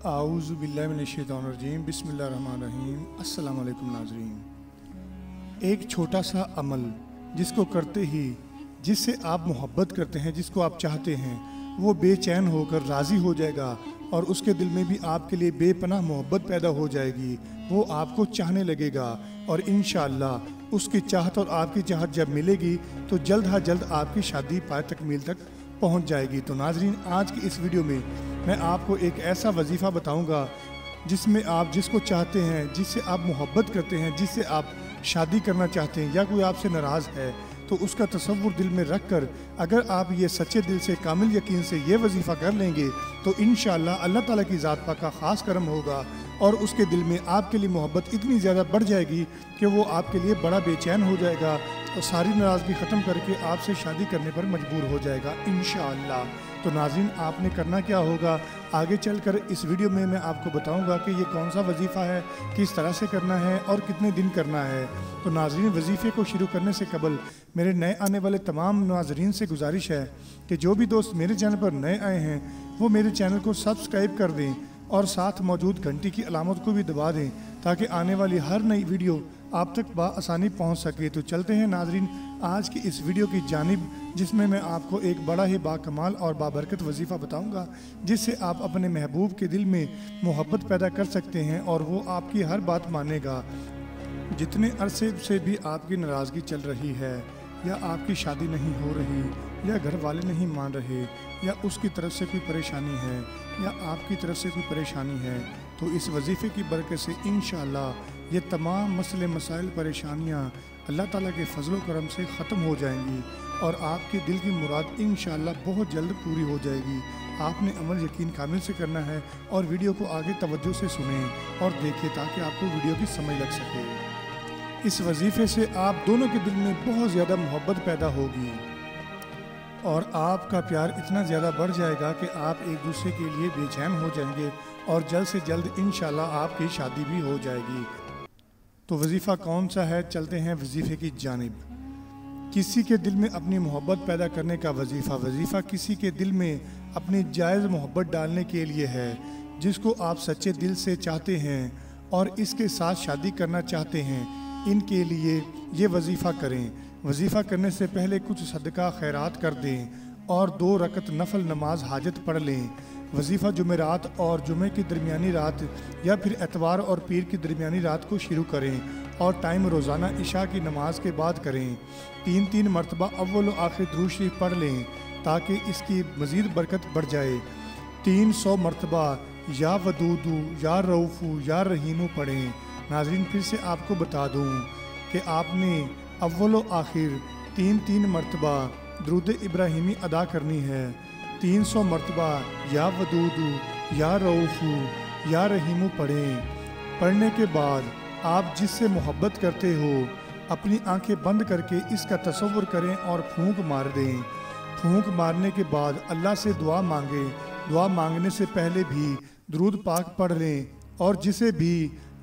आऊज़ु बिल्लाहि मिनश्शैतानिर्रजीम बिस्मिल्लाहिर्रहमानिर्रहीम। अस्सलाम वालेकुम नाज़रीन। एक छोटा सा अमल जिसको करते ही जिससे आप मोहब्बत करते हैं, जिसको आप चाहते हैं, वो बेचैन होकर राज़ी हो जाएगा और उसके दिल में भी आपके लिए बेपनाह मोहब्बत पैदा हो जाएगी। वो आपको चाहने लगेगा और इंशाअल्लाह उसकी चाहत और आपकी चाहत जब मिलेगी तो जल्द हा जल्द आपकी शादी पाए तकमील तक पहुंच जाएगी। तो नाज़रीन, आज की इस वीडियो में मैं आपको एक ऐसा वजीफ़ा बताऊंगा जिसमें आप जिसको चाहते हैं, जिससे आप मोहब्बत करते हैं, जिससे आप शादी करना चाहते हैं या कोई आपसे नाराज़ है, तो उसका तसव्वुर दिल में रख कर अगर आप ये सच्चे दिल से कामिल यकीन से ये वजीफ़ा कर लेंगे तो इंशाअल्लाह अल्लाह ताला की ज़ात पाक का ख़ास करम होगा और उसके दिल में आपके लिए मोहब्बत इतनी ज़्यादा बढ़ जाएगी कि वो आपके लिए बड़ा बेचैन हो जाएगा और सारी नाराज़गी ख़त्म करके आपसे शादी करने पर मजबूर हो जाएगा इंशाअल्लाह। तो नाज़रीन, आपने करना क्या होगा, आगे चलकर इस वीडियो में मैं आपको बताऊंगा कि ये कौन सा वजीफ़ा है, किस तरह से करना है और कितने दिन करना है। तो नाज़रीन, वजीफ़े को शुरू करने से कबल मेरे नए आने वाले तमाम नाज़रीन से गुजारिश है कि जो भी दोस्त मेरे चैनल पर नए आए हैं वो मेरे चैनल को सब्सक्राइब कर दें और साथ मौजूद घंटी की अलामत को भी दबा दें ताकि आने वाली हर नई वीडियो आप तक बआसानी पहुंच सके। तो चलते हैं नाज़रीन आज की इस वीडियो की जानिब, जिसमें मैं आपको एक बड़ा ही बाकमाल और बाबरकत वजीफ़ा बताऊंगा जिससे आप अपने महबूब के दिल में मोहब्बत पैदा कर सकते हैं और वो आपकी हर बात मानेगा। जितने अरसे से भी आपकी नाराज़गी चल रही है या आपकी शादी नहीं हो रही या घर वाले नहीं मान रहे या उसकी तरफ से कोई परेशानी है या आपकी तरफ से कोई परेशानी है, तो इस वजीफ़े की बरकत से इंशाअल्लाह ये तमाम मसले मसाइल परेशानियाँ अल्लाह ताला के फजल व करम से ख़त्म हो जाएंगी और आपके दिल की मुराद इंशाअल्लाह बहुत जल्द पूरी हो जाएगी। आपने अमल यकीन कामिल से करना है और वीडियो को आगे तवज्जो से सुनें और देखें ताकि आपको वीडियो की समझ लग सके। इस वजीफ़े से आप दोनों के दिल में बहुत ज़्यादा मोहब्बत पैदा होगी और आपका प्यार इतना ज़्यादा बढ़ जाएगा कि आप एक दूसरे के लिए बेचैन हो जाएंगे और जल्द से जल्द इंशाअल्लाह आपकी शादी भी हो जाएगी। तो वजीफ़ा कौन सा है, चलते हैं वजीफ़े की जानिब। किसी के दिल में अपनी मोहब्बत पैदा करने का वजीफ़ा किसी के दिल में अपनी जायज़ मोहब्बत डालने के लिए है जिसको आप सच्चे दिल से चाहते हैं और इसके साथ शादी करना चाहते हैं। इनके लिए ये वजीफ़ा करें। वजीफ़ा करने से पहले कुछ सदका खैरात कर दें और 2 रकत नफल नमाज हाजत पढ़ लें। वजीफ़ा जुमेरात और जुमे की दरमियानी रात या फिर एतवार और पीर की दरमियानी रात को शुरू करें और टाइम रोज़ाना इशा की नमाज के बाद करें। 3 मरतबा अव्वल व आखिर दुरूद शरीफ पढ़ लें ताकि इसकी मज़ीद बरकत बढ़ जाए। 300 मरतबा या वदूदू या रऊफ़ू या रहीमू पढ़ें। नाज़रीन, फिर से आपको बता दूँ कि आपने अव्वल व आखिर 3 मरतबा दुरूद इब्राहिमी अदा करनी है। 300 मरतबा या वदूदू या रऊफ़ू या रहीमू पढ़ें। पढ़ने के बाद आप जिससे मोहब्बत करते हो अपनी आंखें बंद करके इसका तसव्वुर करें और फूंक मार दें। फूंक मारने के बाद अल्लाह से दुआ मांगें। दुआ मांगने से पहले भी दुरूद पाक पढ़ लें और जिसे भी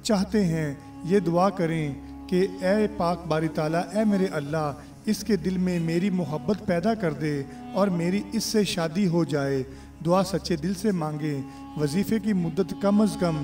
चाहते हैं ये दुआ करें कि ए पाक बारी ताला, ए मेरे अल्लाह, इसके दिल में मेरी मोहब्बत पैदा कर दे और मेरी इससे शादी हो जाए। दुआ सच्चे दिल से मांगें। वजीफ़े की मुद्दत कम अज़ कम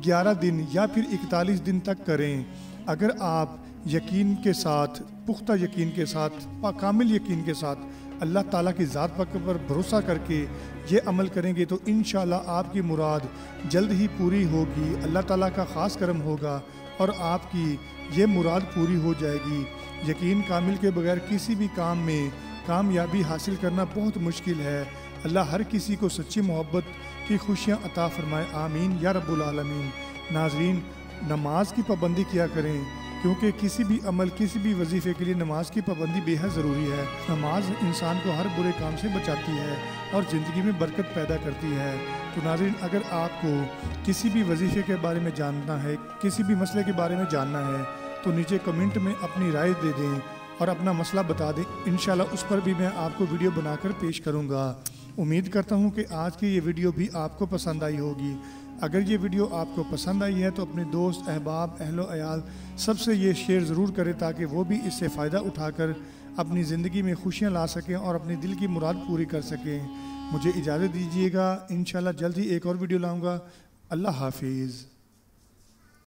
11 दिन या फिर 41 दिन तक करें। अगर आप यकीन के साथ, पुख्ता यकीन के साथ, कामिल यकीन के साथ अल्लाह ताला की ज़ात पाक पर भरोसा करके ये अमल करेंगे तो इंशाअल्लाह आपकी मुराद जल्द ही पूरी होगी। अल्लाह ताला का ख़ास करम होगा और आपकी ये मुराद पूरी हो जाएगी। यकीन कामिल के बगैर किसी भी काम में कामयाबी हासिल करना बहुत मुश्किल है। अल्लाह हर किसी को सच्ची मोहब्बत की खुशियाँ अता फरमाए, आमीन या रब्बुल आलमीन। नाज़रीन, नमाज की पाबंदी किया करें क्योंकि किसी भी अमल, किसी भी वजीफ़े के लिए नमाज की पाबंदी बेहद ज़रूरी है। नमाज इंसान को हर बुरे काम से बचाती है और ज़िंदगी में बरकत पैदा करती है। तो नाज़रीन, अगर आपको किसी भी वजीफ़े के बारे में जानना है, किसी भी मसले के बारे में जानना है तो नीचे कमेंट में अपनी राय दे दें और अपना मसला बता दें। इंशाल्लाह उस पर भी मैं आपको वीडियो बनाकर पेश करूँगा। उम्मीद करता हूँ कि आज की ये वीडियो भी आपको पसंद आई होगी। अगर ये वीडियो आपको पसंद आई है तो अपने दोस्त, अहबाब, अहलो अयाल सबसे ये शेयर ज़रूर करें ताकि वो भी इससे फ़ायदा उठाकर अपनी ज़िंदगी में खुशियाँ ला सकें और अपनी दिल की मुराद पूरी कर सकें। मुझे इजाज़त दीजिएगा। इंशाल्लाह जल्द ही एक और वीडियो लाऊंगा। اللہ حافظ.